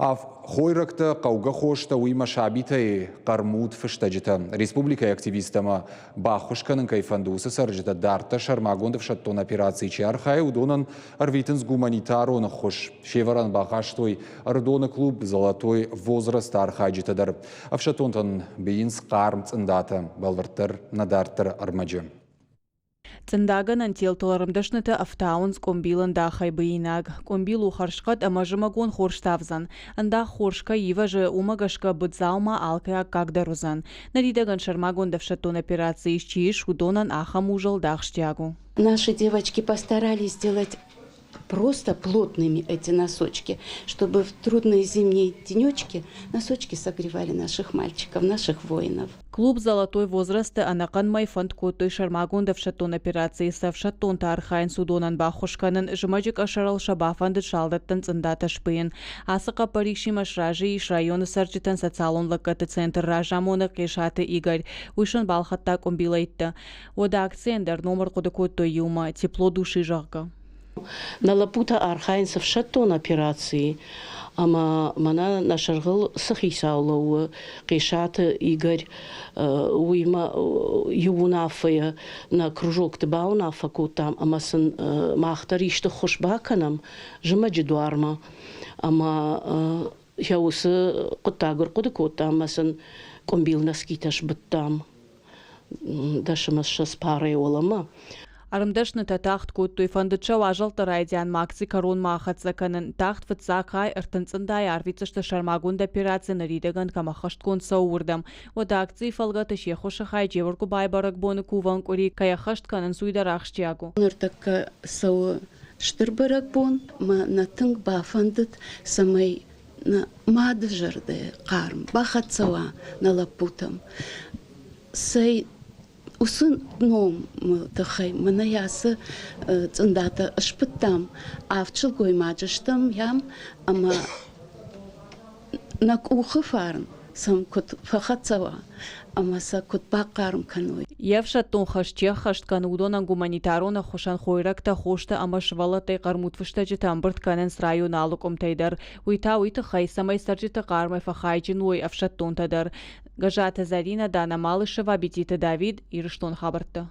Аф хойракта қауға қошта уйма шабитай қармуд фыштажыта. Республика активистама бахушканын кайфандусы саржыта дарта шармагондов шаттон операции чархай удонан арвитинс гуманитароны хош. Шеваран бахаштой ардоны клуб «Золотой возраст» архайджытадар. Афшаттонтан бейінс қарм цындата балварттар надартар армаджы. Цындаган антел толарымдашныты автаунс комбилан дахай бейнаг. Комбилу харшкат амажымагон хорштавзан. Анда хоршка иважы умагашка быдзалма алкая кагдарузан. Наридаган шармагон давшатон операции ищииш удонан ахамужал дахштягу. Наши девочки постарались сделать просто плотными эти носочки, чтобы в трудные зимние денечки носочки согревали наших мальчиков, наших воинов. Клуб «Золотой возраст» анакан майфанд котой шармагон давшатон операции савшатон тархайн судонан бахушканын жмаджик ашарал шабафанды шалдаттан цындата шпыен. Асыка парикшим ашражи иш районы сарчитан социалон лакаты центр ражамоны кешаты Игорь. Уйшын балхатта комбилайтты. Ода акцентер номер коды котой юма тепло души жарко. На лапута архайнцев шаттон операции, ама мана нашаргыл сахисаулау кешаты Игорь уйма юунафая на кружок тбаунафа котам, ама сын махтаришты хошбаканам жмаджидуарма, ама яусы коттагыр коды котам, ама сын комбилнас киташ быттам, дашымас шас парай олама. Арымдашныта тахт коттой фандыча важалтар айдян макси корон махатсаканын тахт ватсакай артынцындай арвицышты шармагунд операция наридаган камахашткон саурдам. Ода акции фалгаты шехошахай джеворку байбарак боны куван кури каяхаштканын суйдарахштягу. Ныртакка сау штырбарак бон, ма натынг бафандыт самай на мадыжырды қарм, бахатсава на лапутам. Сай усын ном тахай манаясы цындата ашпыттам, авчыл гоймаджыштам ям, ама нак ухы фарн, сам кот фахатсава, ама са кот бақарм каной. Евшаттон хашчех хашткан удонан гуманитарона хошан хойракта хошта ама швалатай қармутвышта житан быртканен с район алуком тайдар. Уйта уйта хай самай саржита қармай фахайджин уй авшаттон тадар. Гажата Зарина, Дана Малышева, Бетита Давид, Ирыштон хабарты.